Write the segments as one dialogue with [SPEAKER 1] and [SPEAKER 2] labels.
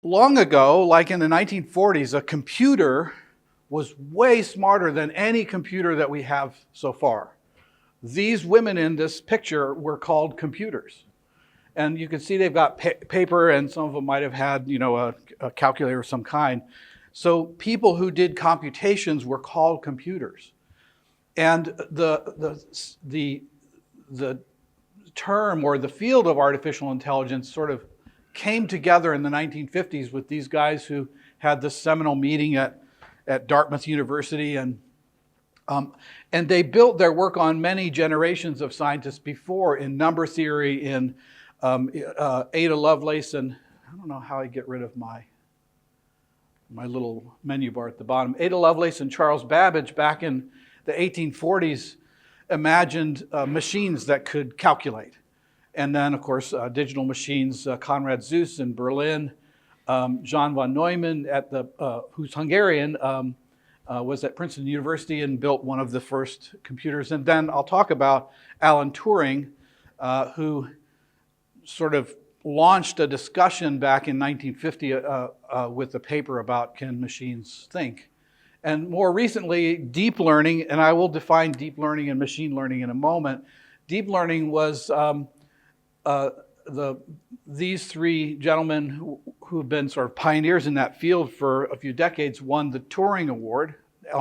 [SPEAKER 1] long ago, like in the 1940s, a computer was way smarter than any computer that we have so far. These women in this picture were called computers. And you can see they've got paper, and some of them might have had, a calculator of some kind. So people who did computations were called computers. And the term or the field of artificial intelligence sort of came together in the 1950s with these guys who had this seminal meeting at Dartmouth University, and they built their work on many generations of scientists before in number theory, in Ada Lovelace, and I don't know how I get rid of my little menu bar at the bottom. Ada Lovelace and Charles Babbage back in the 1840s imagined machines that could calculate. And then, of course, digital machines, Konrad Zuse in Berlin, Jan von Neumann, who's Hungarian, was at Princeton University and built one of the first computers. And then I'll talk about Alan Turing, who sort of launched a discussion back in 1950 with a paper about can machines think. And more recently, deep learning, and I will define deep learning and machine learning in a moment. Deep learning was these three gentlemen who have been sort of pioneers in that field for a few decades won the Turing Award,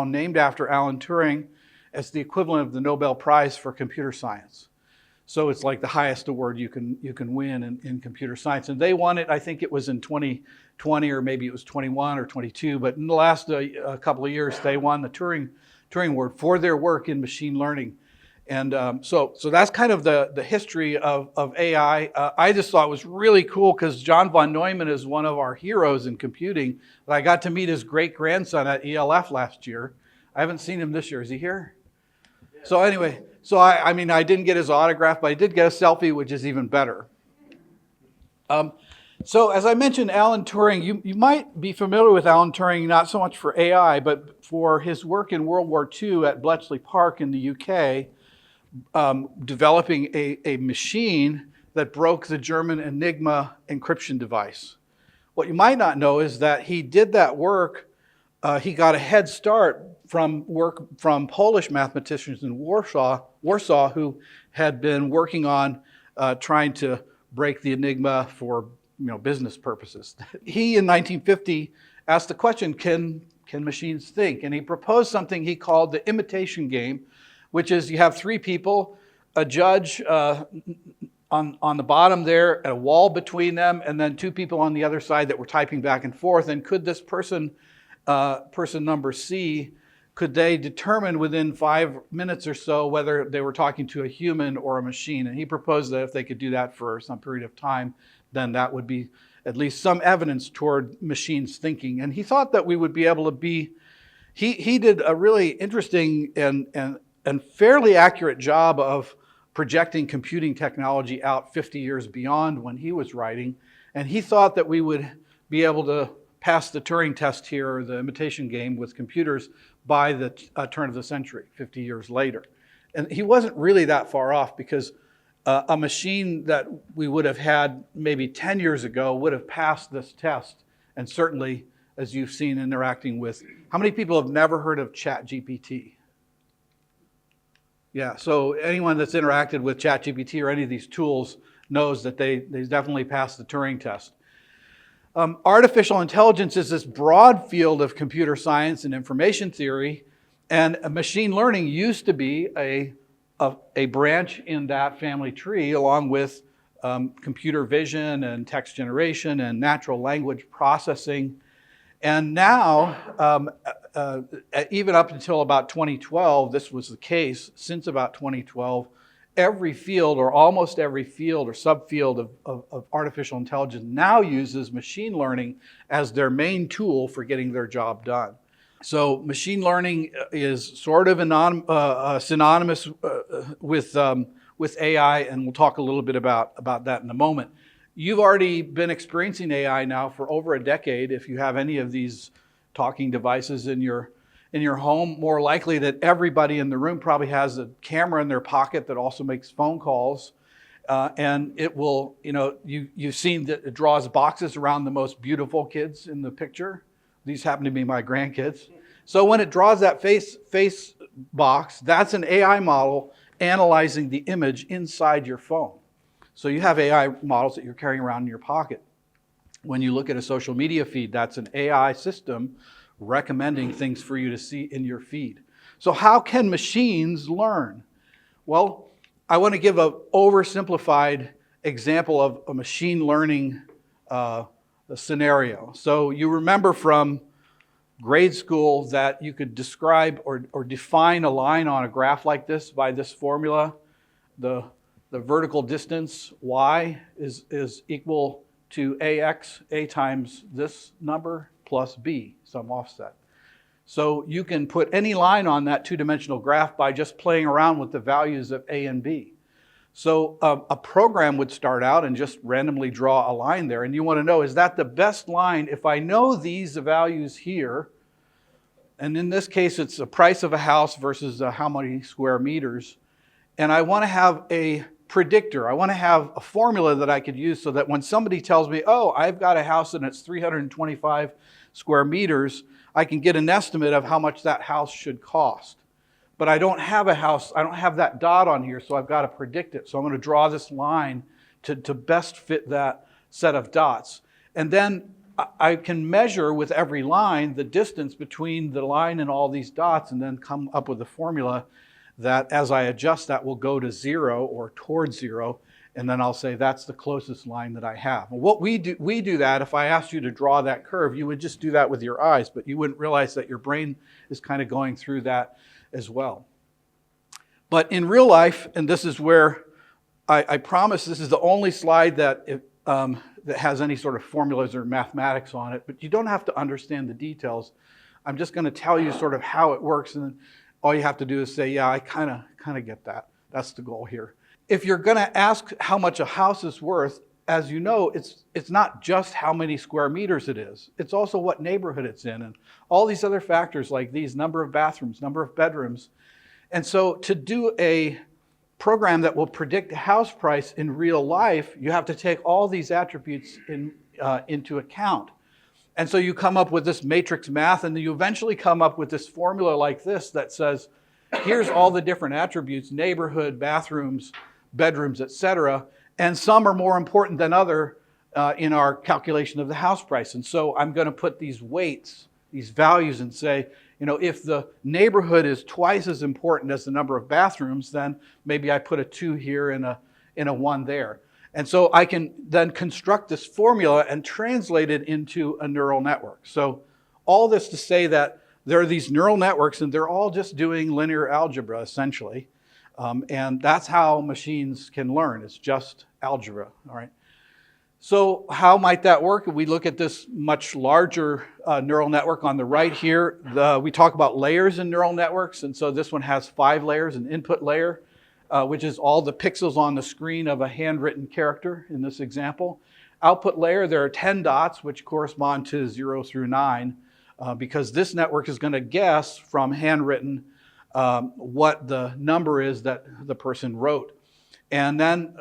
[SPEAKER 1] named after Alan Turing, as the equivalent of the Nobel Prize for computer science. So it's like the highest award you can win in computer science. And they won it, I think it was in 2020, or maybe it was 21 or 22, but in the last couple of years, they won the Turing Award for their work in machine learning. And so that's kind of the history of AI. I just thought it was really cool because John von Neumann is one of our heroes in computing. I got to meet his great-grandson at ELF last year. I haven't seen him this year. Is he here? Yeah. So anyway, I mean, I didn't get his autograph, but I did get a selfie, which is even better. So as I mentioned, Alan Turing, you might be familiar with Alan Turing, not so much for AI, but for his work in World War II at Bletchley Park in the UK, developing a machine that broke the German Enigma encryption device. What you might not know is that he did that work, he got a head start from work from Polish mathematicians in Warsaw who had been working on trying to break the Enigma for business purposes. He, in 1950, asked the question, can machines think? And he proposed something he called the imitation game, which is you have three people, a judge on the bottom there, a wall between them, and then two people on the other side that were typing back and forth. And could this person number C, could they determine within 5 minutes or so whether they were talking to a human or a machine? And he proposed that if they could do that for some period of time, then that would be at least some evidence toward machines thinking. And he thought that we would be able to be, he did a really interesting and fairly accurate job of projecting computing technology out 50 years beyond when he was writing. And he thought that we would be able to pass the Turing test here, or the imitation game with computers, by the turn of the century, 50 years later. And he wasn't really that far off, because a machine that we would have had maybe 10 years ago would have passed this test. And certainly, as you've seen interacting with, how many people have never heard of ChatGPT? Yeah, so anyone that's interacted with ChatGPT or any of these tools knows that they definitely passed the Turing test. Artificial intelligence is this broad field of computer science and information theory, and machine learning used to be a branch in that family tree, along with computer vision and text generation and natural language processing. And now, even up until about 2012, this was the case. Since about 2012, every field, or almost every field or subfield of artificial intelligence now uses machine learning as their main tool for getting their job done. So machine learning is sort of synonymous with AI, and we'll talk a little bit about that in a moment. You've already been experiencing AI now for over a decade. If you have any of these talking devices in your home, more likely that everybody in the room probably has a camera in their pocket that also makes phone calls. And it will, you've seen that it draws boxes around the most beautiful kids in the picture. These happen to be my grandkids. So when it draws that face box, that's an AI model analyzing the image inside your phone. So you have AI models that you're carrying around in your pocket. When you look at a social media feed, that's an AI system recommending things for you to see in your feed. So how can machines learn? Well, I want to give an oversimplified example of a machine learning scenario. So you remember from grade school that you could describe or define a line on a graph like this by this formula. The vertical distance, y, is equal to ax, a times this number, plus b, some offset. So you can put any line on that two-dimensional graph by just playing around with the values of a and b. So a program would start out and just randomly draw a line there. And you want to know, is that the best line? If I know these values here, and in this case, it's the price of a house versus how many square meters. And I want to have a predictor. I want to have a formula that I could use so that when somebody tells me, oh, I've got a house and it's 325 square meters, I can get an estimate of how much that house should cost. But I don't have a house, I don't have that dot on here, so I've got to predict it. So I'm going to draw this line to best fit that set of dots. And then I can measure with every line the distance between the line and all these dots, and then come up with a formula that as I adjust that will go to 0 or towards 0, and then I'll say that's the closest line that I have. And what we do that, if I asked you to draw that curve, you would just do that with your eyes, but you wouldn't realize that your brain is kind of going through that as well. But in real life, and this is where I promise this is the only slide that that has any sort of formulas or mathematics on it, but you don't have to understand the details. I'm just going to tell you sort of how it works, and then all you have to do is say, yeah, I kind of get that. That's the goal here. If you're going to ask how much a house is worth, as you know, it's not just how many square meters it is. It's also what neighborhood it's in, and all these other factors like these, number of bathrooms, number of bedrooms. And so to do a program that will predict house price in real life, you have to take all these attributes into account. And so you come up with this matrix math, and you eventually come up with this formula like this that says, here's all the different attributes, neighborhood, bathrooms, bedrooms, etc. And some are more important than other in our calculation of the house price. And so I'm going to put these weights, these values, and say, if the neighborhood is twice as important as the number of bathrooms, then maybe I put a 2 here and a 1 there. And so I can then construct this formula and translate it into a neural network. So all this to say that there are these neural networks, and they're all just doing linear algebra, essentially. And that's how machines can learn. It's just algebra, all right? So how might that work? We look at this much larger neural network on the right here. We talk about layers in neural networks, and so this one has 5 layers, an input layer, which is all the pixels on the screen of a handwritten character in this example. Output layer, there are 10 dots, which correspond to 0 through 9, because this network is going to guess from handwritten what the number is that the person wrote. And then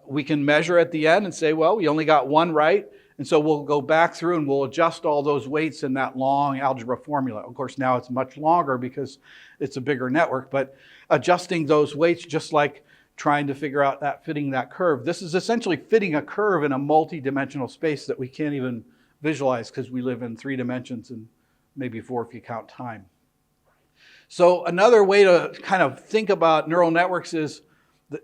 [SPEAKER 1] we can measure at the end and say, well, we only got 1 right. And so we'll go back through and we'll adjust all those weights in that long algebra formula. Of course, now it's much longer because it's a bigger network, but adjusting those weights, just like trying to figure out that fitting that curve. This is essentially fitting a curve in a multi-dimensional space that we can't even visualize because we live in 3 dimensions and maybe 4 if you count time. So another way to kind of think about neural networks is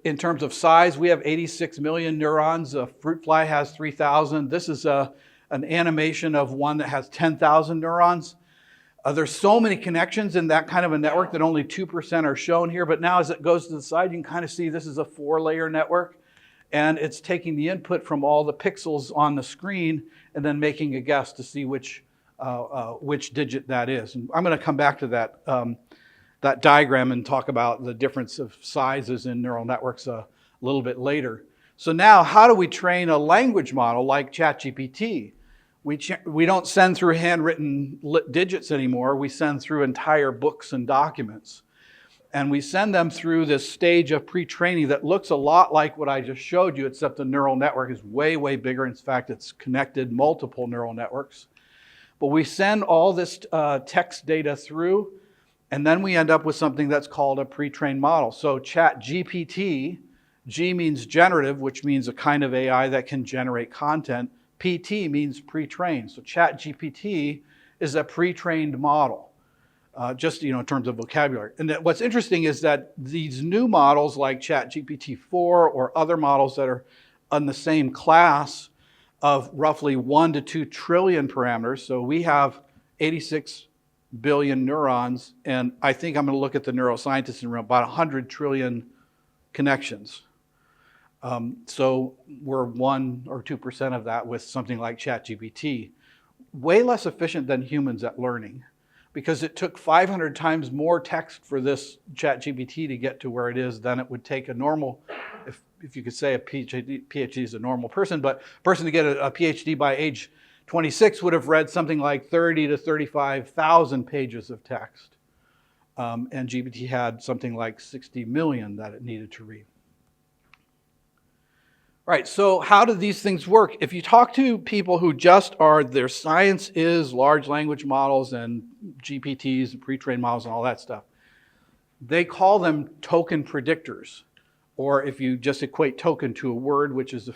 [SPEAKER 1] in terms of size. We have 86 million neurons. A fruit fly has 3,000. This is an animation of one that has 10,000 neurons. There's so many connections in that kind of a network that only 2% are shown here. But now as it goes to the side, you can kind of see this is a 4-layer network. And it's taking the input from all the pixels on the screen and then making a guess to see which digit that is. And I'm going to come back to that diagram and talk about the difference of sizes in neural networks a little bit later. So now, how do we train a language model like ChatGPT? We don't send through handwritten digits anymore. We send through entire books and documents. And we send them through this stage of pre-training that looks a lot like what I just showed you, except the neural network is way, way bigger. In fact, it's connected multiple neural networks. But we send all this text data through, and then we end up with something that's called a pre-trained model. So ChatGPT, G means generative, which means a kind of AI that can generate content. PT means pre-trained. So ChatGPT is a pre-trained model. Just in terms of vocabulary. And what's interesting is that these new models like ChatGPT 4 or other models that are on the same class of roughly 1 to 2 trillion parameters. So we have 86 billion neurons, and I think I'm going to look at the neuroscientists in about 100 trillion connections. So we're 1 or 2% of that with something like ChatGPT. Way less efficient than humans at learning, because it took 500 times more text for this ChatGPT to get to where it is than it would take a normal, if you could say a PhD is a normal person, but a person to get a PhD by age 26 would have read something like 30 to 35,000 pages of text. And GPT had something like 60 million that it needed to read. Right, so how do these things work? If you talk to people who just their science is large language models and GPTs and pre-trained models and all that stuff, they call them token predictors. Or if you just equate token to a word, which is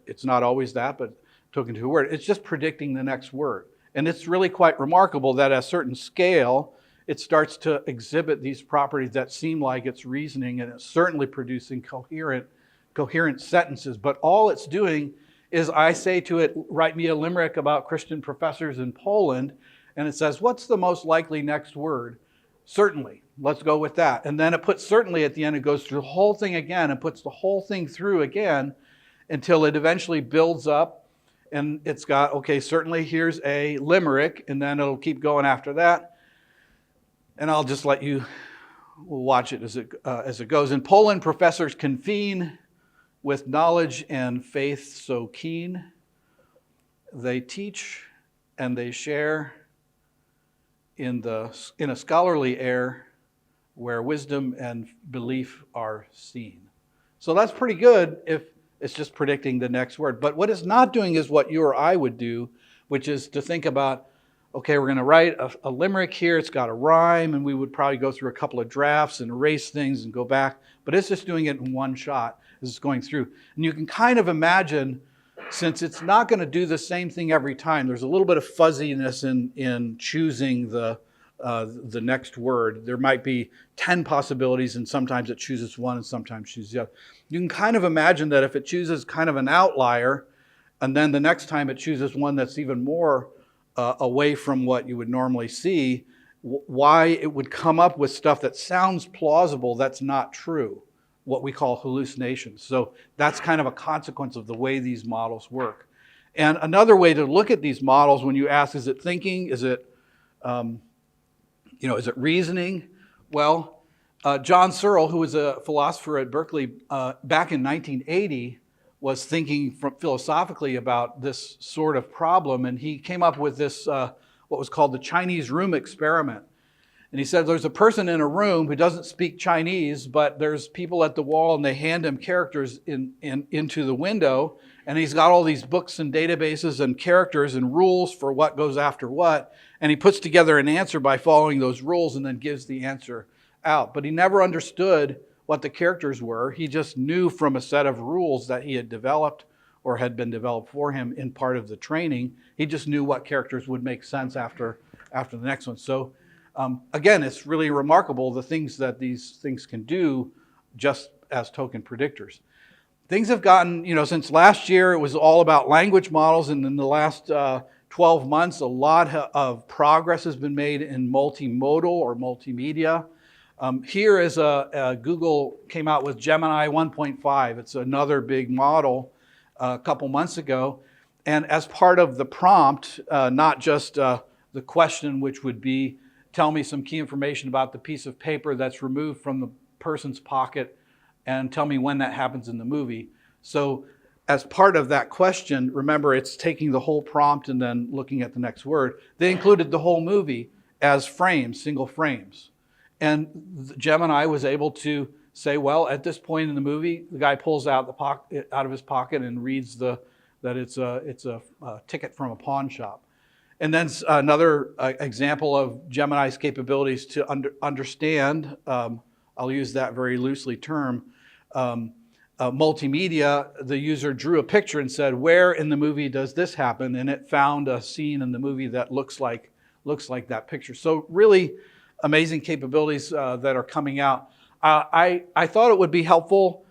[SPEAKER 1] it's not always that, but token to a word, it's just predicting the next word. And it's really quite remarkable that at a certain scale, it starts to exhibit these properties that seem like it's reasoning, and it's certainly producing coherent sentences, but all it's doing is I say to it, write me a limerick about Christian professors in Poland, and it says, what's the most likely next word? Certainly. Let's go with that. And then it puts certainly at the end. It goes through the whole thing again and puts the whole thing through again until it eventually builds up, and it's got, okay, certainly here's a limerick, and then it'll keep going after that. And I'll just let you watch it as it goes. In Poland, professors convene with knowledge and faith so keen, they teach and they share in a scholarly air where wisdom and belief are seen. So that's pretty good if it's just predicting the next word. But what it's not doing is what you or I would do, which is to think about, okay, we're going to write a limerick here. It's got a rhyme, and we would probably go through a couple of drafts and erase things and go back. But it's just doing it in one shot as it's going through. And you can kind of imagine, since it's not going to do the same thing every time, there's a little bit of fuzziness in choosing the next word. There might be 10 possibilities, and sometimes it chooses one and sometimes chooses the other. You can kind of imagine that if it chooses kind of an outlier, and then the next time it chooses one that's even more away from what you would normally see, why it would come up with stuff that sounds plausible that's not true, what we call hallucinations. So that's kind of a consequence of the way these models work. And another way to look at these models, when you ask, is it thinking? Is it, is it reasoning? Well, John Searle, who was a philosopher at Berkeley back in 1980, was thinking philosophically about this sort of problem, and he came up with this, what was called the Chinese room experiment. And he said there's a person in a room who doesn't speak Chinese, but there's people at the wall and they hand him characters into the window, and he's got all these books and databases and characters and rules for what goes after what, and he puts together an answer by following those rules and then gives the answer out. But he never understood what the characters were. He just knew from a set of rules that he had developed or had been developed for him in part of the training. He just knew what characters would make sense after the next one. So again, it's really remarkable the things that these things can do just as token predictors. Things have gotten, since last year it was all about language models, and in the last 12 months a lot of progress has been made in multimodal or multimedia. Here is Google came out with Gemini 1.5. It's another big model a couple months ago. And as part of the prompt, not just the question, which would be, tell me some key information about the piece of paper that's removed from the person's pocket and tell me when that happens in the movie. So as part of that question, remember, it's taking the whole prompt and then looking at the next word. They included the whole movie as frames, single frames. And Gemini was able to say, well, at this point in the movie, the guy pulls out out of his pocket and reads that it's a ticket from a pawn shop. And then another example of Gemini's capabilities to understand, I'll use that very loosely term, multimedia. The user drew a picture and said, where in the movie does this happen? And it found a scene in the movie that looks like that picture. So really amazing capabilities that are coming out. I thought it would be helpful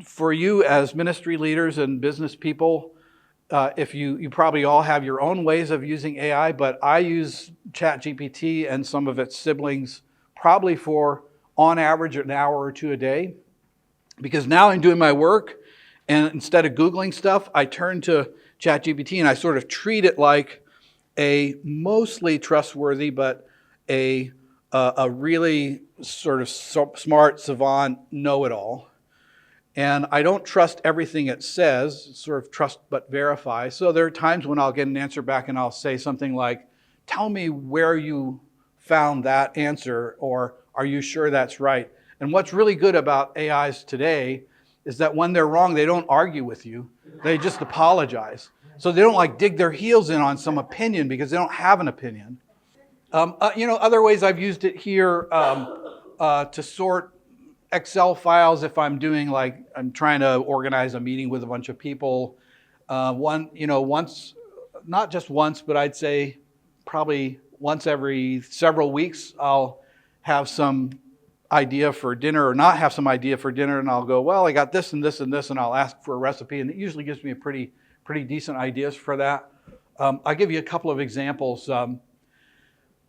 [SPEAKER 1] for you as ministry leaders and business people, if you probably all have your own ways of using AI, but I use ChatGPT and some of its siblings probably for, on average, an hour or two a day. Because now I'm doing my work, and instead of Googling stuff, I turn to ChatGPT and I sort of treat it like a mostly trustworthy, but a really sort of smart, savant, know-it-all. And I don't trust everything it says, sort of trust but verify. So there are times when I'll get an answer back and I'll say something like, tell me where you found that answer, or are you sure that's right? And what's really good about AIs today is that when they're wrong, they don't argue with you. They just apologize. So they don't dig their heels in on some opinion because they don't have an opinion. Other ways I've used it here to sort Excel files if I'm doing I'm trying to organize a meeting with a bunch of people. Once, not just once, but I'd say probably once every several weeks, I'll have some idea for dinner or not have some idea for dinner, and I'll go, well, I got this and this and this, and I'll ask for a recipe, and it usually gives me a pretty decent ideas for that. I'll give you a couple of examples.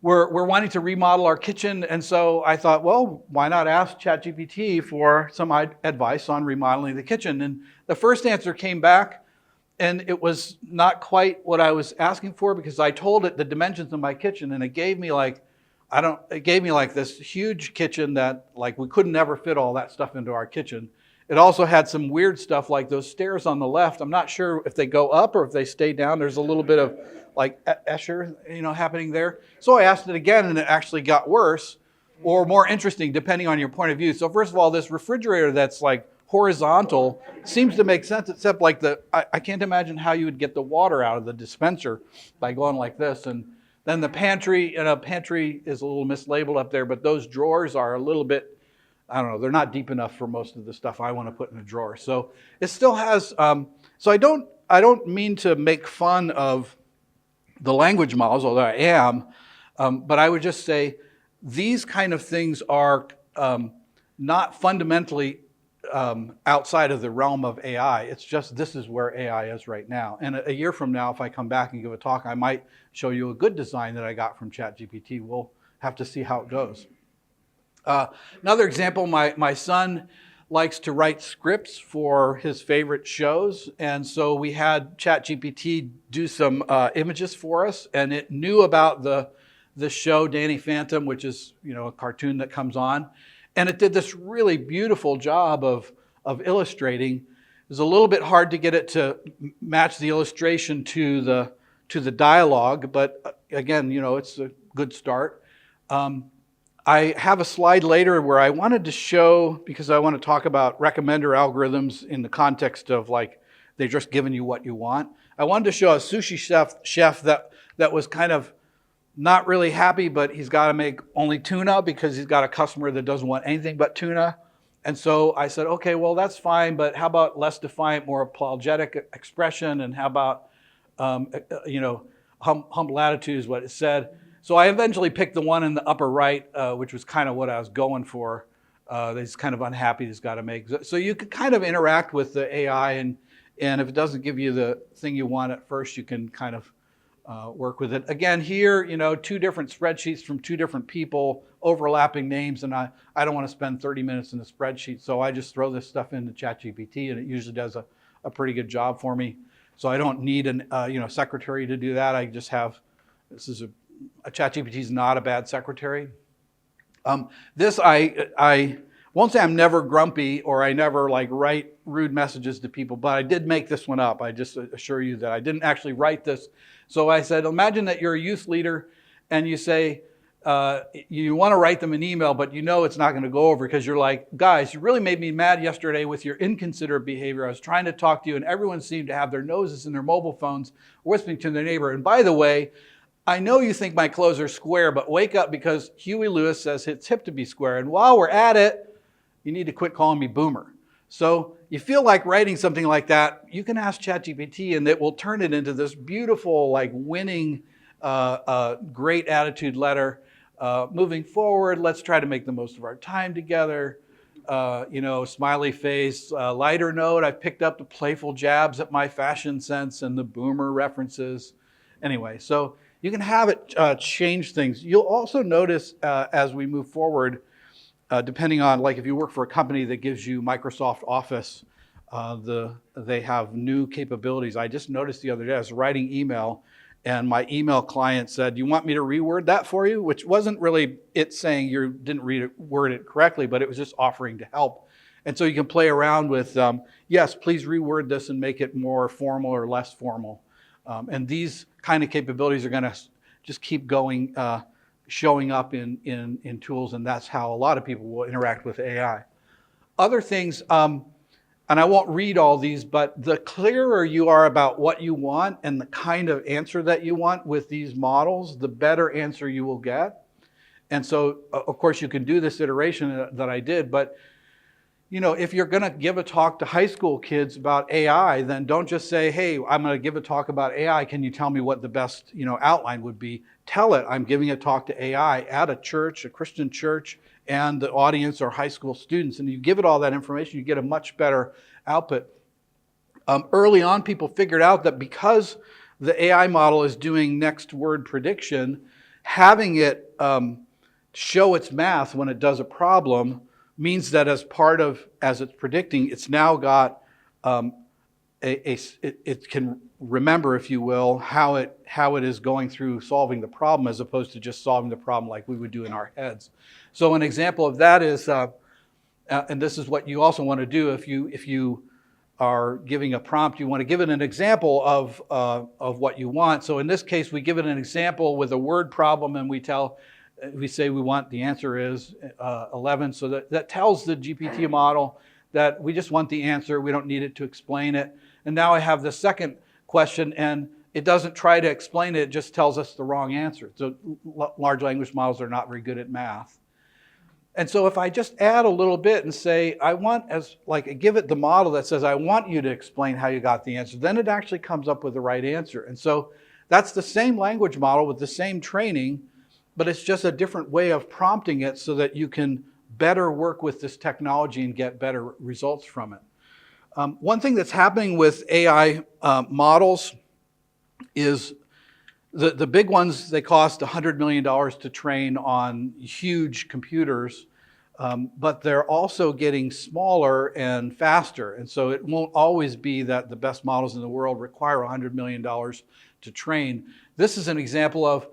[SPEAKER 1] We're wanting to remodel our kitchen, and so I thought, well, why not ask ChatGPT for some advice on remodeling the kitchen? And the first answer came back, and it was not quite what I was asking for because I told it the dimensions of my kitchen, and it gave me this huge kitchen that we couldn't ever fit all that stuff into our kitchen. It also had some weird stuff like those stairs on the left. I'm not sure if they go up or if they stay down. There's a little bit of Escher, happening there. So I asked it again, and it actually got worse or more interesting, depending on your point of view. So first of all, this refrigerator that's horizontal seems to make sense, except I can't imagine how you would get the water out of the dispenser by going like this. And then the pantry, pantry is a little mislabeled up there, but those drawers are a little bit, I don't know, they're not deep enough for most of the stuff I want to put in a drawer. So it still has, so I don't mean to make fun of the language models, although I am, but I would just say these kind of things are not fundamentally outside of the realm of AI. It's just this is where AI is right now. And a year from now, if I come back and give a talk, I might show you a good design that I got from ChatGPT. We'll have to see how it goes. Another example, my son likes to write scripts for his favorite shows, and so we had ChatGPT do some images for us, and it knew about the show Danny Phantom, which is a cartoon that comes on, and it did this really beautiful job of illustrating. It was a little bit hard to get it to match the illustration to the dialogue, but again, it's a good start. I have a slide later where I wanted to show, because I want to talk about recommender algorithms in the context of they're just giving you what you want. I wanted to show a sushi chef that was kind of not really happy, but he's got to make only tuna because he's got a customer that doesn't want anything but tuna. And so I said, okay, well, that's fine, but how about less defiant, more apologetic expression, and how about, humble attitude is what it said. So I eventually picked the one in the upper right, which was kind of what I was going for. He's kind of unhappy he's got to make. So you can kind of interact with the AI, and if it doesn't give you the thing you want at first, you can kind of work with it. Again, here, two different spreadsheets from two different people, overlapping names, and I don't want to spend 30 minutes in the spreadsheet, so I just throw this stuff into ChatGPT, and it usually does a pretty good job for me. So I don't need a secretary to do that. I just have, this is a ChatGPT is not a bad secretary. This I won't say I'm never grumpy or I never write rude messages to people, but I did make this one up. I just assure you that I didn't actually write this. So I said, imagine that you're a youth leader and you say, you want to write them an email, but you know it's not going to go over because you're like, guys, you really made me mad yesterday with your inconsiderate behavior. I was trying to talk to you and everyone seemed to have their noses in their mobile phones whispering to their neighbor. And by the way, I know you think my clothes are square, but wake up because Huey Lewis says it's hip to be square. And while we're at it, you need to quit calling me boomer. So you feel like writing something like that, you can ask ChatGPT and it will turn it into this beautiful, like winning, great attitude letter. Moving forward, let's try to make the most of our time together. Smiley face, lighter note, I picked up the playful jabs at my fashion sense and the boomer references. Anyway, so you can have it change things. You'll also notice as we move forward, depending on, like if you work for a company that gives you Microsoft Office, they have new capabilities. I just noticed the other day, I was writing email and my email client said, you want me to reword that for you? Which wasn't really it saying you didn't word it correctly, but it was just offering to help. And so you can play around with, yes, please reword this and make it more formal or less formal. And these kind of capabilities are going to just keep going, showing up in tools, and that's how a lot of people will interact with AI. Other things, and I won't read all these, but the clearer you are about what you want and the kind of answer that you want with these models, the better answer you will get. And so, of course, you can do this iteration that I did, but if you're going to give a talk to high school kids about AI, then don't just say, hey, I'm going to give a talk about AI. Can you tell me what the best outline would be? Tell it, I'm giving a talk to AI at a church, a Christian church, and the audience are high school students. And you give it all that information, you get a much better output. Early on, people figured out that because the AI model is doing next word prediction, having it show its math when it does a problem means that as it's predicting, it's now got it can remember, if you will, how it is going through solving the problem as opposed to just solving the problem like we would do in our heads. So an example of that is, and this is what you also want to do if you are giving a prompt, you want to give it an example of what you want. So in this case, we give it an example with a word problem, and we say we want the answer is 11. So that tells the GPT model that we just want the answer. We don't need it to explain it. And now I have the second question, and it doesn't try to explain it. It just tells us the wrong answer. So large language models are not very good at math. And so if I just add a little bit and say, give it the model that says, I want you to explain how you got the answer, then it actually comes up with the right answer. And so that's the same language model with the same training, but it's just a different way of prompting it so that you can better work with this technology and get better results from it. One thing that's happening with AI models is the big ones, they cost $100 million to train on huge computers, but they're also getting smaller and faster. And so it won't always be that the best models in the world require $100 million to train. This is an example of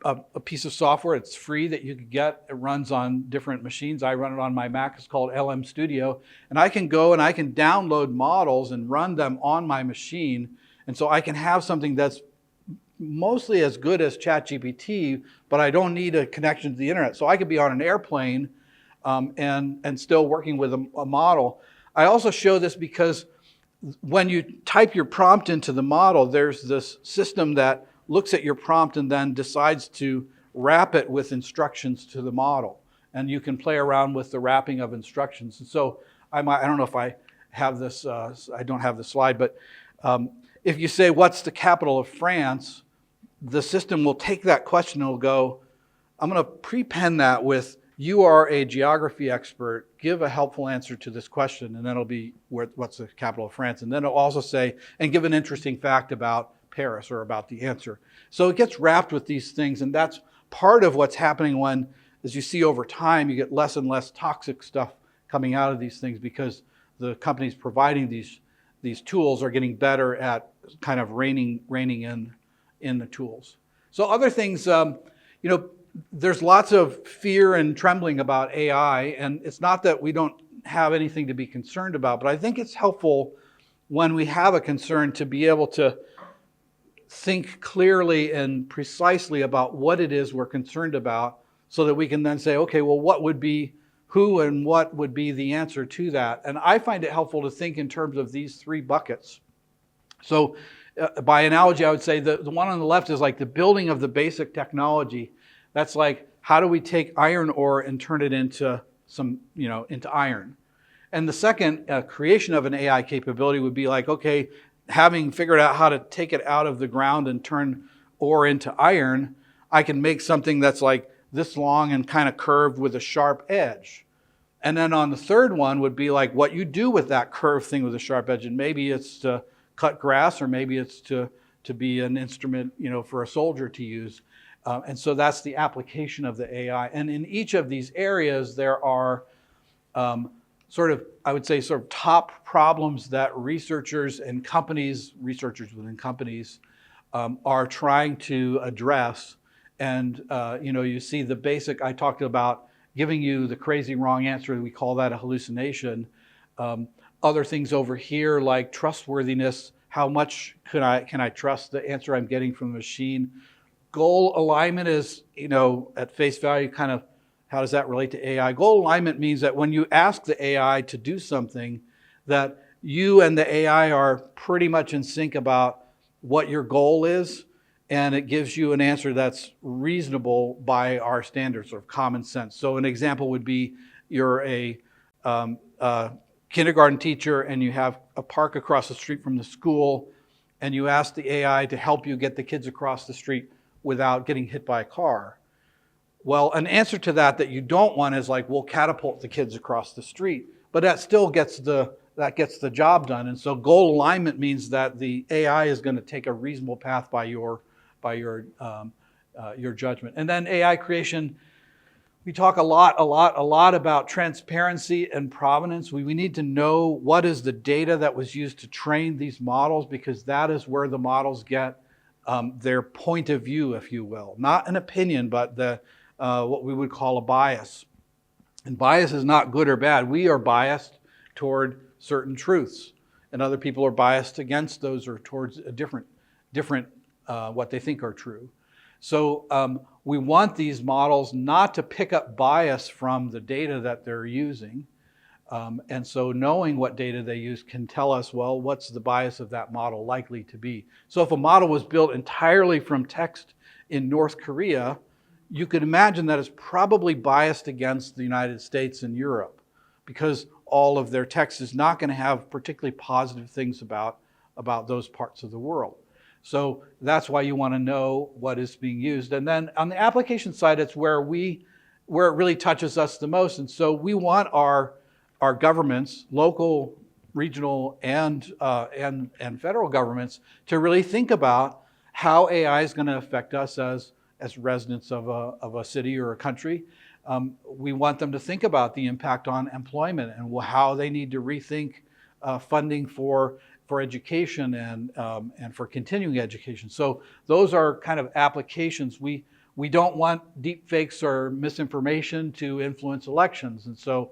[SPEAKER 1] a piece of software. It's free that you can get. It runs on different machines. I run it on my Mac. It's called LM Studio. And I can go and I can download models and run them on my machine. And so I can have something that's mostly as good as ChatGPT, but I don't need a connection to the internet. So I could be on an airplane and still working with a model. I also show this because when you type your prompt into the model, there's this system that looks at your prompt and then decides to wrap it with instructions to the model. And you can play around with the wrapping of instructions. And so I don't know if I have this, I don't have the slide, but if you say, what's the capital of France? The system will take that question and will go, I'm going to pre-pen that with, you are a geography expert, give a helpful answer to this question, and then it'll be, what's the capital of France? And then it'll also say, and give an interesting fact about Paris or about the answer. So it gets wrapped with these things, and that's part of what's happening when, as you see over time, you get less and less toxic stuff coming out of these things because the companies providing these tools are getting better at kind of reining in the tools. So other things, there's lots of fear and trembling about AI, and it's not that we don't have anything to be concerned about, but I think it's helpful when we have a concern to be able to think clearly and precisely about what it is we're concerned about so that we can then say, okay, well, who and what would be the answer to that? And I find it helpful to think in terms of these three buckets. So by analogy, I would say the one on the left is like the building of the basic technology. That's like, how do we take iron ore and turn it into into iron? And the second creation of an AI capability would be like, okay, having figured out how to take it out of the ground and turn ore into iron, I can make something that's like this long and kind of curved with a sharp edge. And then on the third one would be like what you do with that curved thing with a sharp edge. And maybe it's to cut grass, or maybe it's to be an instrument, for a soldier to use. And so that's the application of the AI. And in each of these areas, there are sort of top problems that researchers within companies are trying to address. And you see the basic, I talked about giving you the crazy wrong answer. We call that a hallucination. Other things over here like trustworthiness. How much can I trust the answer I'm getting from the machine? Goal alignment is, at face value, kind of how does that relate to AI? Goal alignment means that when you ask the AI to do something, that you and the AI are pretty much in sync about what your goal is, and it gives you an answer that's reasonable by our standards, or common sense. So an example would be you're a kindergarten teacher and you have a park across the street from the school, and you ask the AI to help you get the kids across the street without getting hit by a car. Well, an answer to that you don't want is like, we'll catapult the kids across the street. But that still gets the job done. And so goal alignment means that the AI is going to take a reasonable path by your judgment. And then AI creation, we talk a lot about transparency and provenance. We need to know what is the data that was used to train these models, because that is where the models get their point of view, if you will. Not an opinion, but what we would call a bias. And bias is not good or bad. We are biased toward certain truths, and other people are biased against those, or towards a different what they think are true. So we want these models not to pick up bias from the data that they're using. And so knowing what data they use can tell us, well, what's the bias of that model likely to be? So if a model was built entirely from text in North Korea, you could imagine that it's probably biased against the United States and Europe, because all of their text is not going to have particularly positive things about those parts of the world. So that's why you want to know what is being used. And then on the application side, it's where it really touches us the most. And so we want our governments, local, regional, and federal governments, to really think about how AI is going to affect us as residents of a city or a country. We want them to think about the impact on employment and how they need to rethink funding for education and for continuing education. So those are kind of applications. We don't want deep fakes or misinformation to influence elections. And so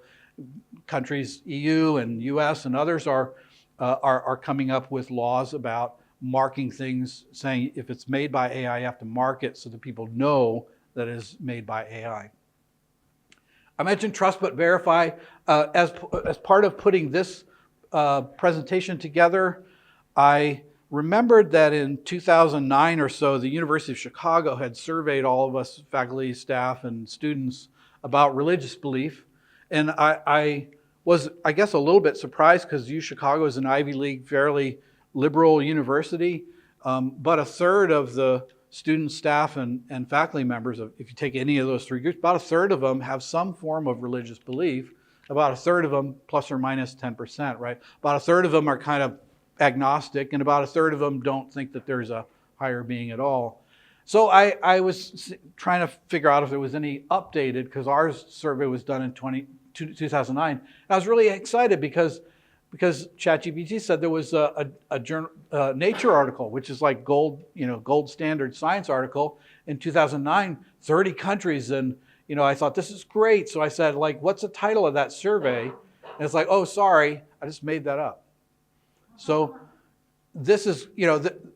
[SPEAKER 1] countries, EU and US and others are coming up with laws about marking things, saying if it's made by AI, you have to mark it so that people know that it is made by AI. I mentioned trust but verify. As part of putting this presentation together, I remembered that in 2009 or so, the University of Chicago had surveyed all of us, faculty, staff, and students, about religious belief. And I was, I guess, a little bit surprised, because UChicago is an Ivy League, fairly liberal university, but a third of the students, staff, and faculty members, if you take any of those three groups, about a third of them have some form of religious belief. About a third of them, plus or minus 10%, right? About a third of them are kind of agnostic, and about a third of them don't think that there's a higher being at all. So I was trying to figure out if there was any updated, because our survey was done in 2009. And I was really excited because ChatGPT said there was a Nature article, which is like gold standard science article in 2009, 30 countries. And I thought, this is great. So I said, what's the title of that survey? And it's like, oh, sorry, I just made that up. So this is,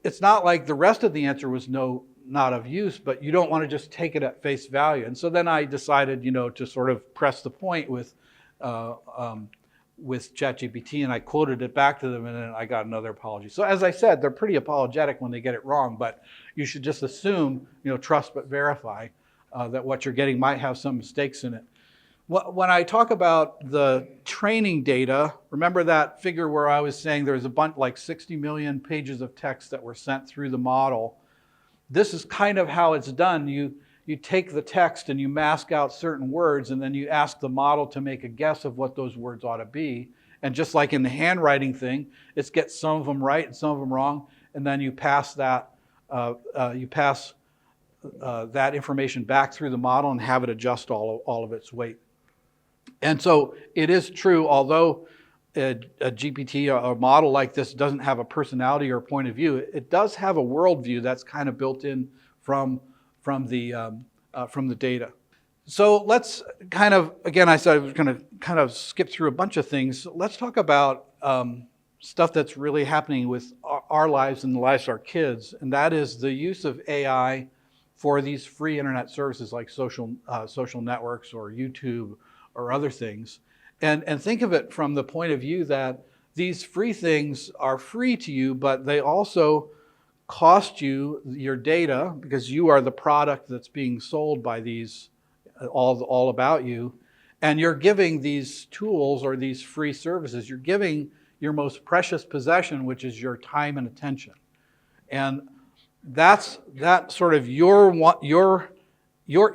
[SPEAKER 1] it's not like the rest of the answer was no not of use, but you don't want to just take it at face value. And so then I decided, to sort of press the point with ChatGPT, and I quoted it back to them, and then I got another apology. So as I said, they're pretty apologetic when they get it wrong, but you should just assume, trust but verify, that what you're getting might have some mistakes in it. When I talk about the training data, remember that figure where I was saying there's a bunch, like 60 million pages of text that were sent through the model. This is kind of how it's done. You take the text and you mask out certain words, and then you ask the model to make a guess of what those words ought to be. And just like in the handwriting thing, it gets some of them right and some of them wrong, and then you pass that that information back through the model and have it adjust all of its weight. And so it is true, although a GPT or a model like this doesn't have a personality or point of view, it does have a worldview that's kind of built in from the data. So let's kind of, again, I said I was going to kind of skip through a bunch of things. Let's talk about stuff that's really happening with our lives and the lives of our kids, and that is the use of AI for these free internet services like social networks or YouTube or other things. And think of it from the point of view that these free things are free to you, but they also cost you your data because you are the product that's being sold by these, all about you. And you're giving these tools or these free services, you're giving your most precious possession, which is your time and attention. And that sort of your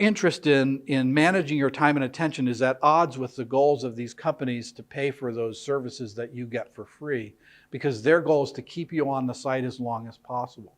[SPEAKER 1] interest in managing your time and attention is at odds with the goals of these companies to pay for those services that you get for free, because their goal is to keep you on the site as long as possible.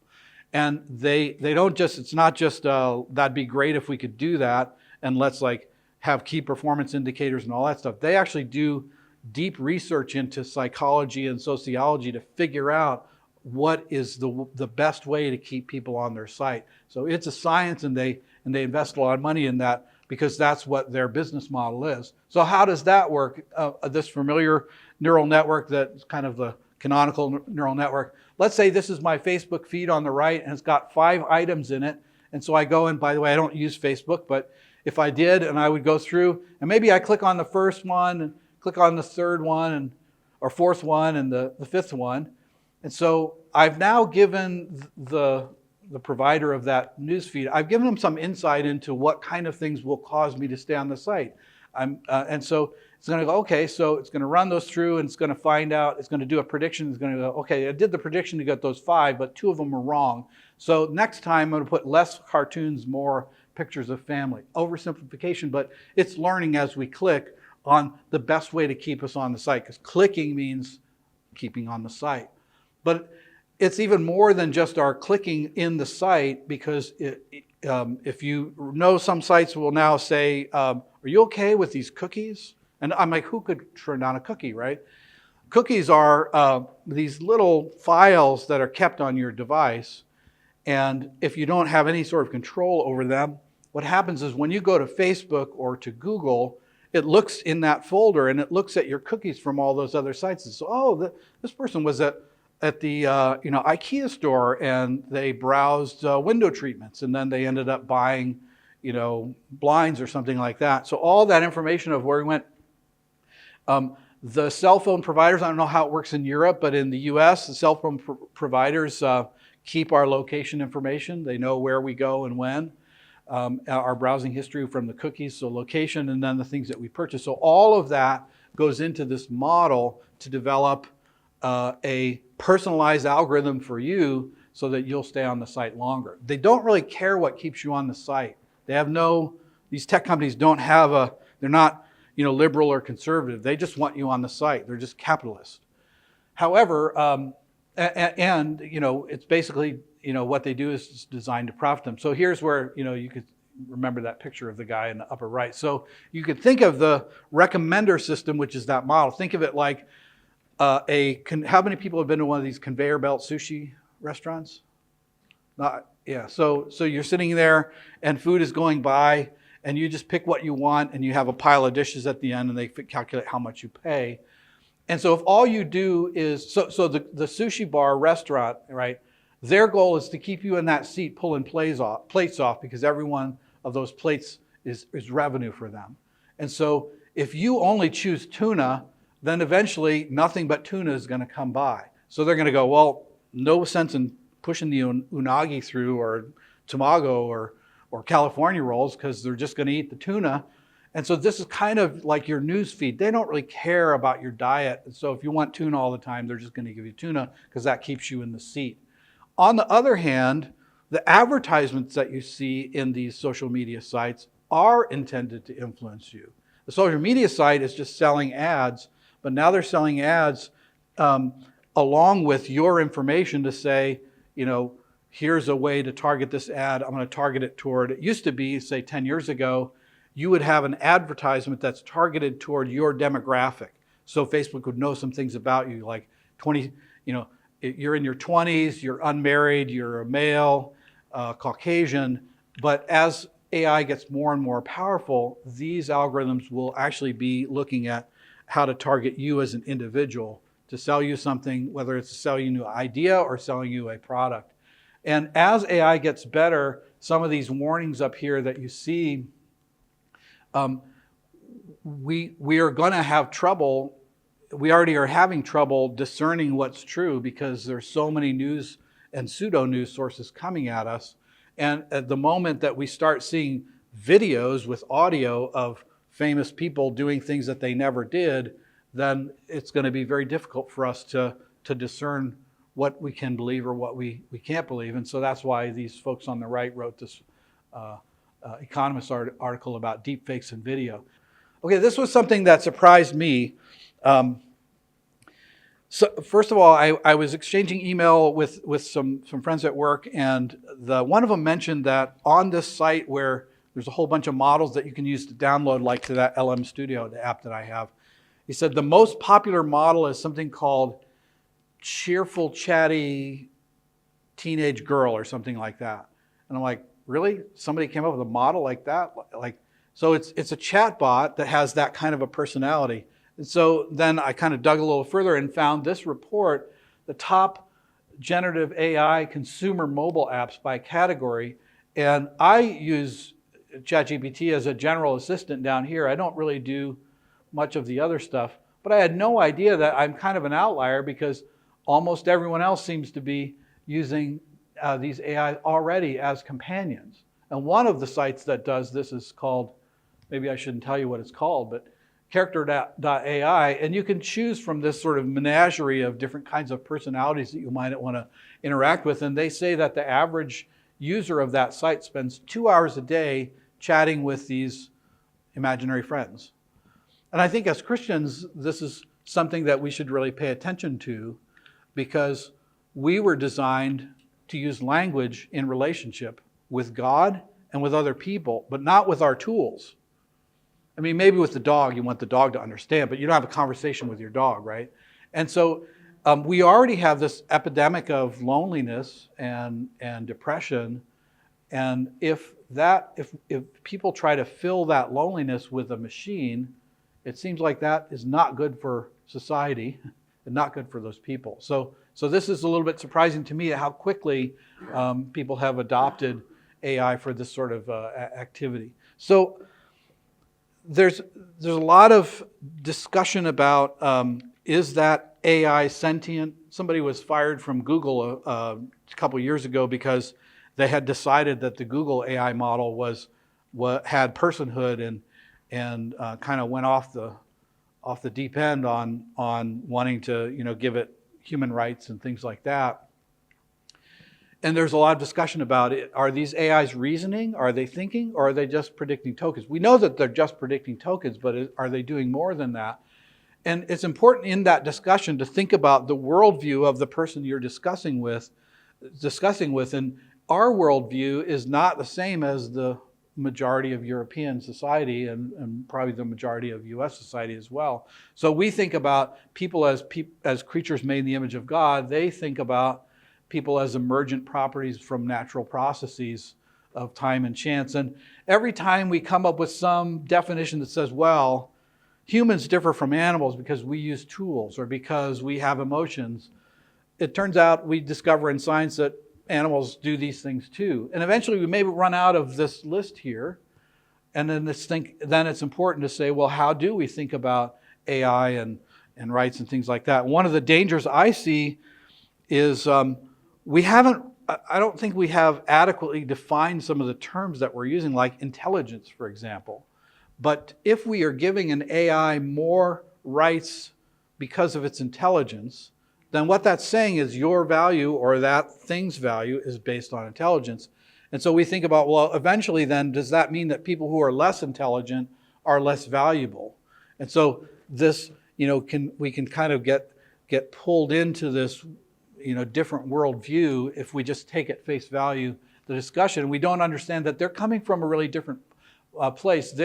[SPEAKER 1] And they don't just, it's not just that'd be great if we could do that and let's like have key performance indicators and all that stuff. They actually do deep research into psychology and sociology to figure out what is the best way to keep people on their site. So it's a science, and they invest a lot of money in that because that's what their business model is. So how does that work? This familiar neural network that's kind of the canonical neural network. Let's say this is my Facebook feed on the right, and it's got 5 items in it. And so I go, and by the way, I don't use Facebook, but if I did, and I would go through, and maybe I click on the first one, and click on the third one, or fourth one, and the fifth one. And so I've now given the provider of that newsfeed, I've given them some insight into what kind of things will cause me to stay on the site. And so it's going to go, okay, so it's going to run those through, and it's going to find out, it's going to do a prediction. It's going to go, okay, I did the prediction to get those 5, but 2 of them were wrong. So next time I'm going to put less cartoons, more pictures of family. Oversimplification, but it's learning as we click on the best way to keep us on the site, because clicking means keeping on the site. But it's even more than just our clicking in the site, because if you know, some sites will now say, are you okay with these cookies? And I'm like, who could turn down a cookie, right? Cookies are these little files that are kept on your device. And if you don't have any sort of control over them, what happens is when you go to Facebook or to Google, it looks in that folder and it looks at your cookies from all those other sites. And so, oh, this person was at the IKEA store, and they browsed window treatments, and then they ended up buying blinds or something like that. So all that information of where we went. The cell phone providers, I don't know how it works in Europe, but in the US, the cell phone providers keep our location information. They know where we go and when. Our browsing history from the cookies, so location, and then the things that we purchase. So all of that goes into this model to develop a personalized algorithm for you so that you'll stay on the site longer. They don't really care what keeps you on the site. They have these tech companies don't have they're not liberal or conservative. They just want you on the site. They're just capitalist. However, it's basically, what they do is designed to profit them. So here's where, you could remember that picture of the guy in the upper right. So you could think of the recommender system, which is that model. Think of it like how many people have been to one of these conveyor belt sushi restaurants? Yeah. So you're sitting there and food is going by, and you just pick what you want, and you have a pile of dishes at the end, and they calculate how much you pay. And so if all you do is, so the sushi bar restaurant, right, Their goal is to keep you in that seat pulling plates off because every one of those plates is revenue for them. And so if you only choose tuna, then eventually nothing but tuna is going to come by. So they're going to go, well, no sense in pushing the unagi through or tamago or California rolls because they're just going to eat the tuna. And so this is kind of like your news feed. They don't really care about your diet. So if you want tuna all the time, they're just going to give you tuna because that keeps you in the seat. On the other hand, the advertisements that you see in these social media sites are intended to influence you. The social media site is just selling ads, but now they're selling ads along with your information to say, here's a way to target this ad. I'm going to target it toward, it used to be, say 10 years ago, you would have an advertisement that's targeted toward your demographic. So Facebook would know some things about you, like you're in your 20s, you're unmarried, you're a male, Caucasian. But as AI gets more and more powerful, these algorithms will actually be looking at how to target you as an individual to sell you something, whether it's to sell you a new idea or selling you a product. And as AI gets better, some of these warnings up here that you see, we are going to have trouble. We already are having trouble discerning what's true because there's so many news and pseudo-news sources coming at us. And at the moment that we start seeing videos with audio of famous people doing things that they never did, then it's going to be very difficult for us to discern what we can believe or what we can't believe. And so that's why these folks on the right wrote this Economist article about deep fakes in video. Okay, this was something that surprised me. So first of all, I was exchanging email with some friends at work, and one of them mentioned that on this site where there's a whole bunch of models that you can use to download, like to that LM Studio, the app that I have, he said the most popular model is something called Cheerful Chatty Teenage Girl or something like that. And I'm like, really? Somebody came up with a model like that? So it's a chat bot that has that kind of a personality. And so then I kind of dug a little further and found this report, the top generative AI consumer mobile apps by category. And I use ChatGPT as a general assistant down here. I don't really do much of the other stuff, but I had no idea that I'm kind of an outlier because almost everyone else seems to be using these AI already as companions. And one of the sites that does this is called, maybe I shouldn't tell you what it's called, but character.ai, and you can choose from this sort of menagerie of different kinds of personalities that you might want to interact with. And they say that the average user of that site spends 2 hours a day chatting with these imaginary friends. And I think as Christians, this is something that we should really pay attention to because we were designed to use language in relationship with God and with other people, but not with our tools. I mean, maybe with the dog, you want the dog to understand, but you don't have a conversation with your dog, right? And so we already have this epidemic of loneliness and depression. And if people try to fill that loneliness with a machine, it seems like that is not good for society and not good for those people. So this is a little bit surprising to me how quickly people have adopted AI for this sort of activity. So there's a lot of discussion about is that AI sentient? Somebody was fired from Google a couple years ago because they had decided that the Google AI model had personhood and kind of went off the deep end on wanting to give it human rights and things like that. And there's a lot of discussion about it. Are these AIs reasoning? Are they thinking? Or are they just predicting tokens? We know that they're just predicting tokens, but are they doing more than that? And it's important in that discussion to think about the worldview of the person you're discussing with. And our worldview is not the same as the majority of European society and probably the majority of US society as well. So we think about people as creatures made in the image of God. They think about people as emergent properties from natural processes of time and chance. And every time we come up with some definition that says, well, humans differ from animals because we use tools or because we have emotions, it turns out we discover in science that animals do these things too. And eventually we may run out of this list here. And then then it's important to say, well, how do we think about AI and rights and things like that? One of the dangers I see is I don't think we have adequately defined some of the terms that we're using, like intelligence, for example. But if we are giving an AI more rights because of its intelligence, then what that's saying is your value or that thing's value is based on intelligence. And so we think about, well, eventually then, does that mean that people who are less intelligent are less valuable? And so this, we can kind of get pulled into this, different worldview if we just take at face value the discussion. We don't understand that they're coming from a really different place.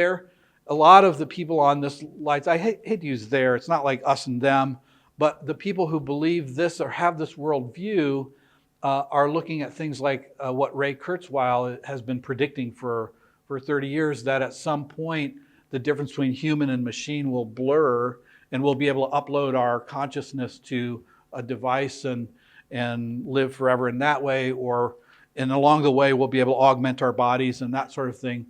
[SPEAKER 1] A lot of the people on this slide, I hate to use there, it's not like us and them, but the people who believe this or have this worldview are looking at things like what Ray Kurzweil has been predicting for 30 years, that at some point the difference between human and machine will blur, and we'll be able to upload our consciousness to a device and live forever in that way, and along the way we'll be able to augment our bodies and that sort of thing.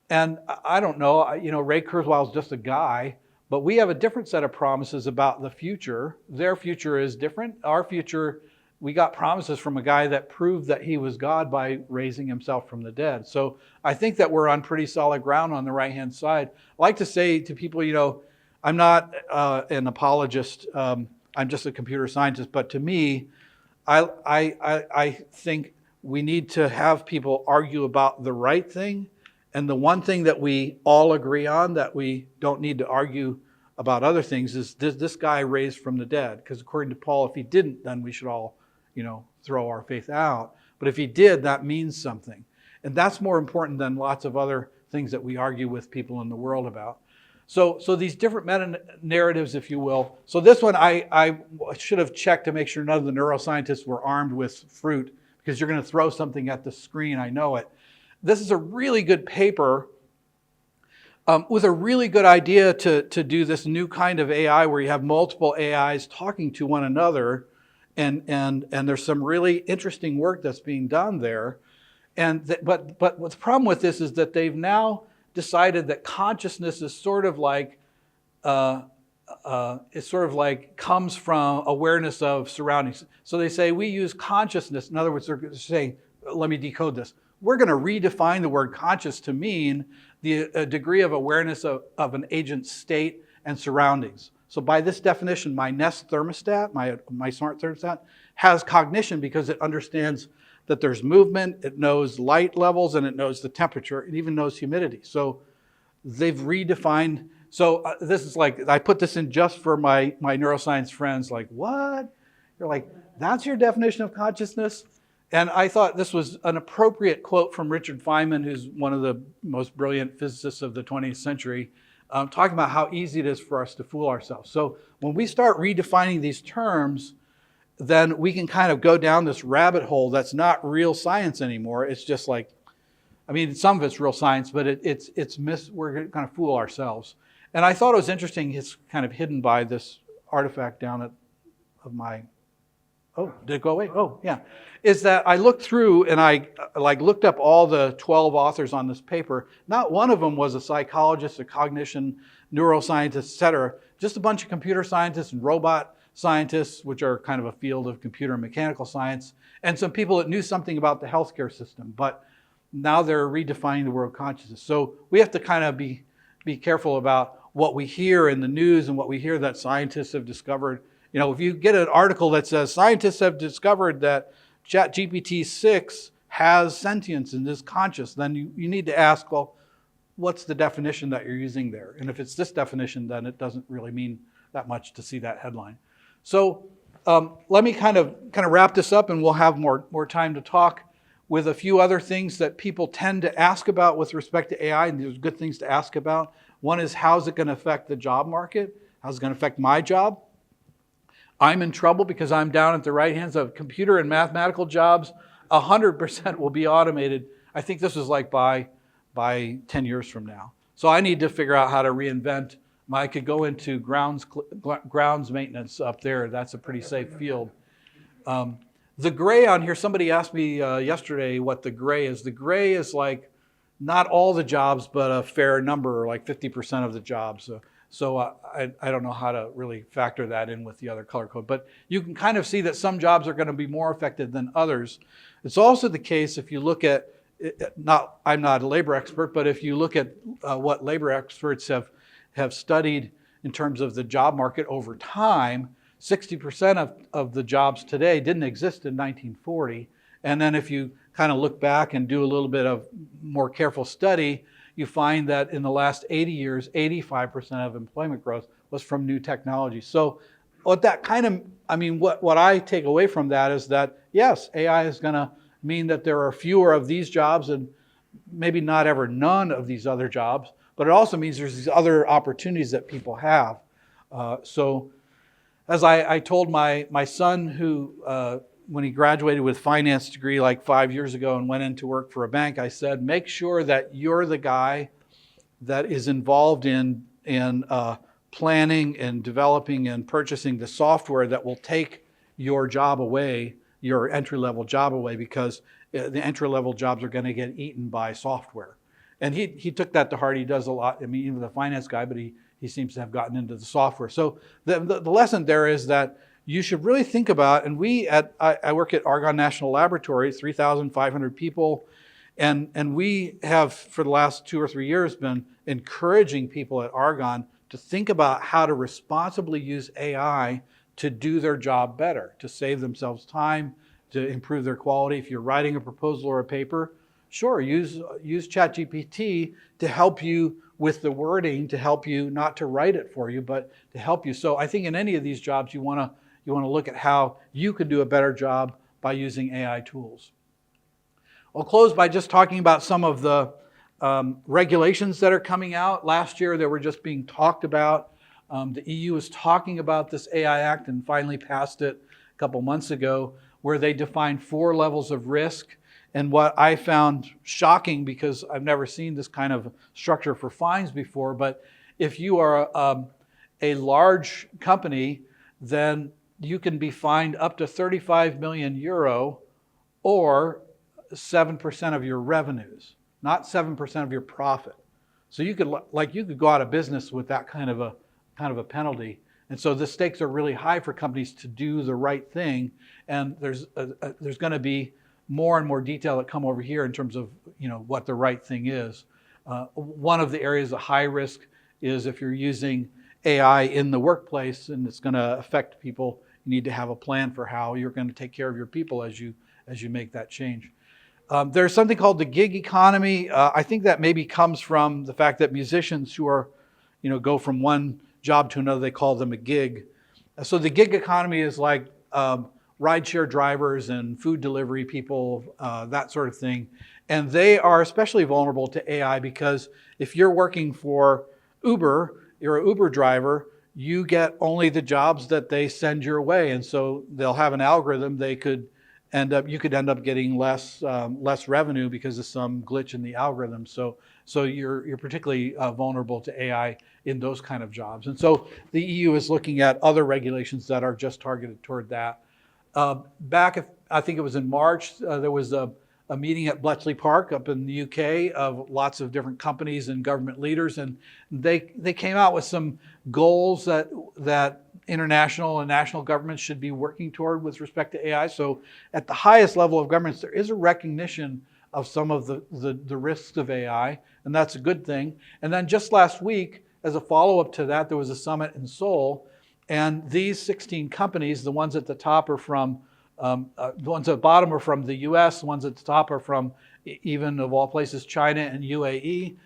[SPEAKER 1] And I don't know, Ray Kurzweil is just a guy, but we have a different set of promises about the future. Their future is different. Our future, we got promises from a guy that proved that he was God by raising himself from the dead. So I think that we're on pretty solid ground on the right-hand side. I like to say to people, I'm not an apologist. I'm just a computer scientist. But to me, I think we need to have people argue about the right thing. And the one thing that we all agree on, that we don't need to argue about other things, is this guy raised from the dead. Because according to Paul, if he didn't, then we should all throw our faith out. But if he did, that means something. And that's more important than lots of other things that we argue with people in the world about. So these different meta-narratives, if you will. So this one, I should have checked to make sure none of the neuroscientists were armed with fruit, because you're going to throw something at the screen, I know it. This is a really good paper with a really good idea to do this new kind of AI where you have multiple AIs talking to one another. And there's some really interesting work that's being done there. But what's the problem with this is that they've now decided that consciousness is sort of like comes from awareness of surroundings. So they say we use consciousness. In other words, they're saying, let me decode this. We're going to redefine the word conscious to mean the degree of awareness of an agent's state and surroundings. So by this definition, my Nest thermostat, my smart thermostat, has cognition because it understands that there's movement, it knows light levels, and it knows the temperature, it even knows humidity. So they've redefined. So this is like, I put this in just for my neuroscience friends, like, what? You're like, that's your definition of consciousness? And I thought this was an appropriate quote from Richard Feynman, who's one of the most brilliant physicists of the 20th century, talking about how easy it is for us to fool ourselves. So when we start redefining these terms, then we can kind of go down this rabbit hole that's not real science anymore. It's just like, some of it's real science, but we're going to fool ourselves. And I thought it was interesting, it's kind of hidden by this artifact down of my, oh, did it go away? Oh, yeah. Is that I looked through and I looked up all the 12 authors on this paper. Not one of them was a psychologist, a cognition, neuroscientist, et cetera. Just a bunch of computer scientists and robot scientists, which are kind of a field of computer and mechanical science, and some people that knew something about the healthcare system. But now they're redefining the word consciousness. So we have to kind of be careful about what we hear in the news and what we hear that scientists have discovered. If you get an article that says scientists have discovered that ChatGPT 6 has sentience and is conscious, then you need to ask, well, what's the definition that you're using there? And if it's this definition, then it doesn't really mean that much to see that headline. So let me kind of wrap this up, and we'll have more time to talk with a few other things that people tend to ask about with respect to AI, and there's good things to ask about. One is, how's it going to affect the job market? How's it going to affect my job? I'm in trouble because I'm down at the right hands of computer and mathematical jobs. 100% will be automated. I think this is like by 10 years from now. So I need to figure out how to reinvent. I could go into grounds maintenance up there. That's a pretty safe field. The gray on here, somebody asked me yesterday what the gray is. The gray is like not all the jobs, but a fair number, like 50% of the jobs. So I don't know how to really factor that in with the other color code, but you can kind of see that some jobs are going to be more affected than others. It's also the case if you look at, I'm not a labor expert, but if you look at what labor experts have studied in terms of the job market over time, 60% of the jobs today didn't exist in 1940. And then if you kind of look back and do a little bit of more careful study, you find that in the last 80 years, 85% of employment growth was from new technology. So what that kind of, what I take away from that is that, yes, AI is going to mean that there are fewer of these jobs and maybe not ever none of these other jobs, but it also means there's these other opportunities that people have. So as I told my son who, when he graduated with a finance degree like 5 years ago and went into work for a bank, I said, make sure that you're the guy that is involved in planning and developing and purchasing the software that will take your job away, your entry-level job away, because the entry-level jobs are going to get eaten by software. And he took that to heart. He does a lot. Even the finance guy, but he seems to have gotten into the software. So the lesson there is that you should really think about, and I work at Argonne National Laboratories, 3,500 people, and we have for the last 2 or 3 years been encouraging people at Argonne to think about how to responsibly use AI to do their job better, to save themselves time, to improve their quality. If you're writing a proposal or a paper, sure, use ChatGPT to help you with the wording, to help you, not to write it for you, but to help you. So I think in any of these jobs, you want to look at how you could do a better job by using AI tools. I'll close by just talking about some of the regulations that are coming out. Last year, they were just being talked about. The EU was talking about this AI Act and finally passed it a couple months ago, where they defined 4 levels of risk. And what I found shocking, because I've never seen this kind of structure for fines before, but if you are a large company, then you can be fined up to 35 million euro or 7% of your revenues, not 7% of your profit. So you could go out of business with that kind of a penalty. And so the stakes are really high for companies to do the right thing. And there's going to be more and more detail that come over here in terms of what the right thing is. One of the areas of high risk is if you're using AI in the workplace and it's going to affect people, you need to have a plan for how you're going to take care of your people as you make that change. There's something called the gig economy. I think that maybe comes from the fact that musicians who are, go from one job to another, they call them a gig. So the gig economy is like rideshare drivers and food delivery people, that sort of thing. And they are especially vulnerable to AI because if you're working for Uber, you're an Uber driver, you get only the jobs that they send your way. And so they'll have an algorithm. You could end up getting less revenue because of some glitch in the algorithm. So you're particularly vulnerable to AI in those kind of jobs. And so the EU is looking at other regulations that are just targeted toward that. I think it was in March, there was a meeting at Bletchley Park up in the UK of lots of different companies and government leaders, and they came out with some goals that international and national governments should be working toward with respect to AI. So at the highest level of governments, there is a recognition of some of the risks of AI, and that's a good thing. And then just last week, as a follow-up to that, there was a summit in Seoul. And these 16 companies, the ones at the top are from, the ones at the bottom are from the US, the ones at the top are from, even of all places, China and UAE,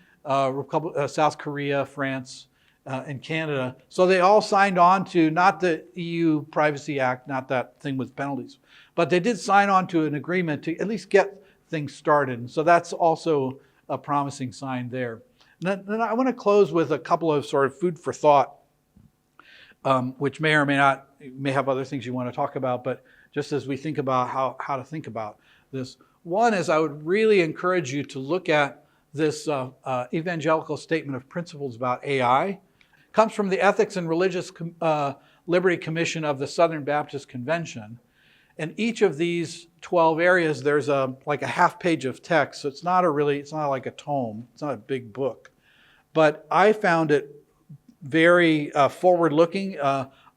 [SPEAKER 1] South Korea, France, and Canada. So they all signed on to not the EU Privacy Act, not that thing with penalties, but they did sign on to an agreement to at least get things started. And so that's also a promising sign there. And then I want to close with a couple of sort of food for thought. Which may or may not, may have other things you want to talk about, but just as we think about how to think about this. One is I would really encourage you to look at this evangelical statement of principles about AI. It comes from the Ethics and Religious Liberty Commission of the Southern Baptist Convention. And each of these 12 areas, there's like a half page of text. So it's not like a tome. It's not a big book. But I found it very forward-looking.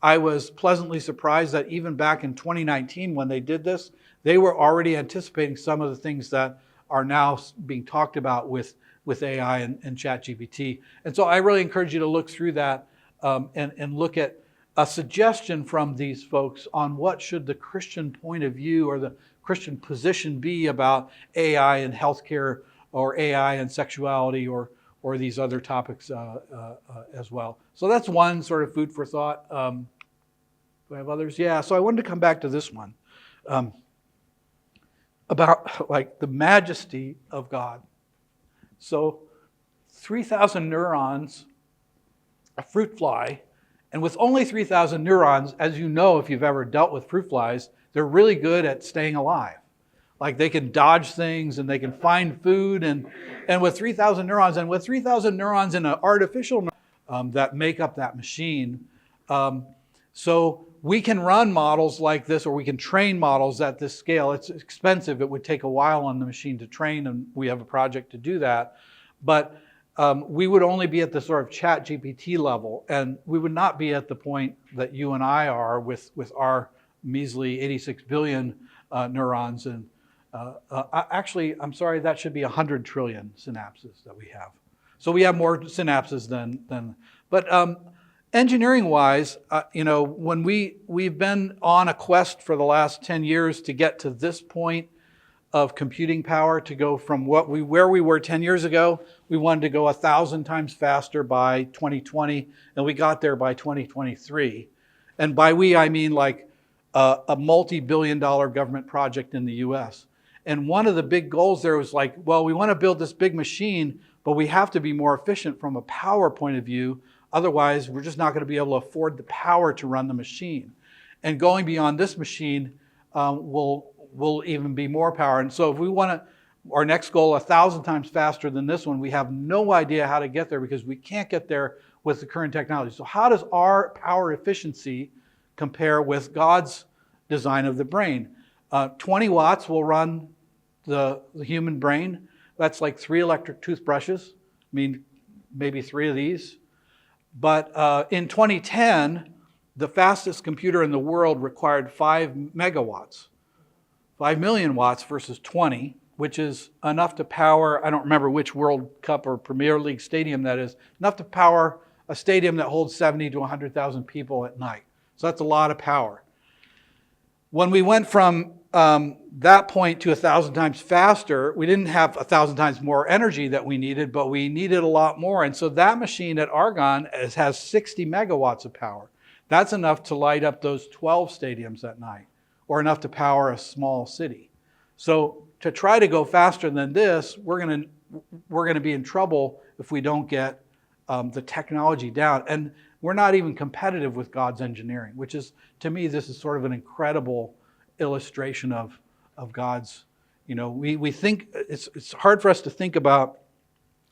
[SPEAKER 1] I was pleasantly surprised that even back in 2019 when they did this, they were already anticipating some of the things that are now being talked about with AI and ChatGPT. And so I really encourage you to look through that and look at a suggestion from these folks on what should the Christian point of view or the Christian position be about AI and healthcare or AI and sexuality or these other topics as well. So that's one sort of food for thought. Do I have others? Yeah, so I wanted to come back to this one about like the majesty of God. So 3,000 neurons, a fruit fly, and with only 3,000 neurons, as you know if you've ever dealt with fruit flies, they're really good at staying alive. Like they can dodge things and they can find food and with 3,000 neurons in an artificial that make up that machine. So we can run models like this, or we can train models at this scale. It's expensive. It would take a while on the machine to train, and we have a project to do that. But we would only be at the sort of ChatGPT level, and we would not be at the point that you and I are with our measly 86 billion neurons. And actually, I'm sorry, that should be 100 trillion synapses that we have. So we have more synapses than but engineering-wise, when we've been on a quest for the last 10 years to get to this point of computing power, to go from where we were 10 years ago. We wanted to go 1,000 times faster by 2020, and we got there by 2023. And by we, I mean like a multi-billion-dollar government project in the US. And one of the big goals there was like, well, we want to build this big machine, but we have to be more efficient from a power point of view. Otherwise, we're just not going to be able to afford the power to run the machine. And going beyond this machine will even be more power. And so if we want our next goal 1,000 times faster than this one, we have no idea how to get there because we can't get there with the current technology. So how does our power efficiency compare with God's design of the brain? 20 watts will run the human brain. That's like 3 electric toothbrushes. I mean, maybe 3 of these. But in 2010, the fastest computer in the world required 5 megawatts. 5 million watts versus 20, which is enough to power, I don't remember which World Cup or Premier League stadium that is, enough to power a stadium that holds 70 to 100,000 people at night. So that's a lot of power. When we went from that point to 1,000 times faster, we didn't have 1,000 times more energy that we needed, but we needed a lot more. And so that machine at Argonne has 60 megawatts of power. That's enough to light up those 12 stadiums at night, or enough to power a small city. So to try to go faster than this, we're going to be in trouble if we don't get the technology down. And we're not even competitive with God's engineering, which is, to me, this is sort of an incredible illustration of God's, we think, it's hard for us to think about,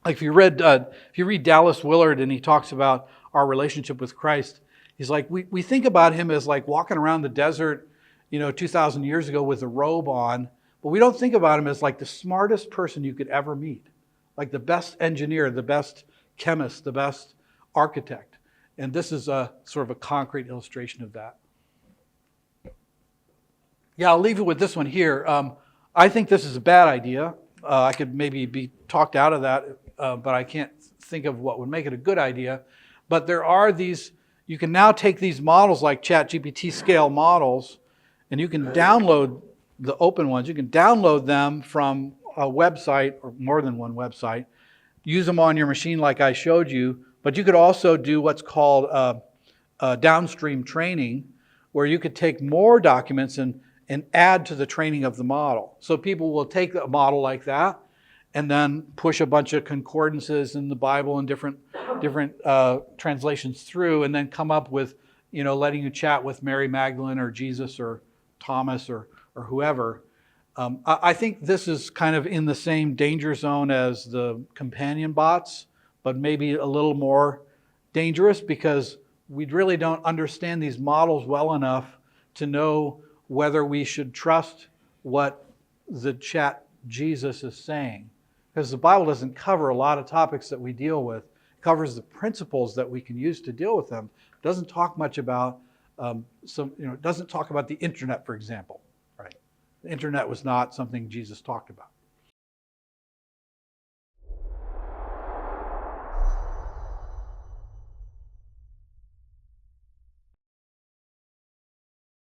[SPEAKER 1] like if you read Dallas Willard and he talks about our relationship with Christ, he's like, we think about him as like walking around the desert 2,000 years ago with a robe on, but we don't think about him as like the smartest person you could ever meet, like the best engineer, the best chemist, the best architect. And this is a sort of a concrete illustration of that. Yeah, I'll leave you with this one here. I think this is a bad idea. I could maybe be talked out of that, but I can't think of what would make it a good idea. But there are these, you can now take these models like ChatGPT scale models, and you can download the open ones. You can download them from a website, or more than one website, use them on your machine like I showed you, but you could also do what's called downstream training, where you could take more documents and add to the training of the model. So people will take a model like that and then push a bunch of concordances in the Bible and different translations through, and then come up with, letting you chat with Mary Magdalene or Jesus or Thomas or whoever. I think this is kind of in the same danger zone as the companion bots, but maybe a little more dangerous because we really don't understand these models well enough to know whether we should trust what the chat Jesus is saying. Because the Bible doesn't cover a lot of topics that we deal with. It covers the principles that we can use to deal with them. It doesn't talk much about it doesn't talk about the internet, for example. Right? The internet was not something Jesus talked about.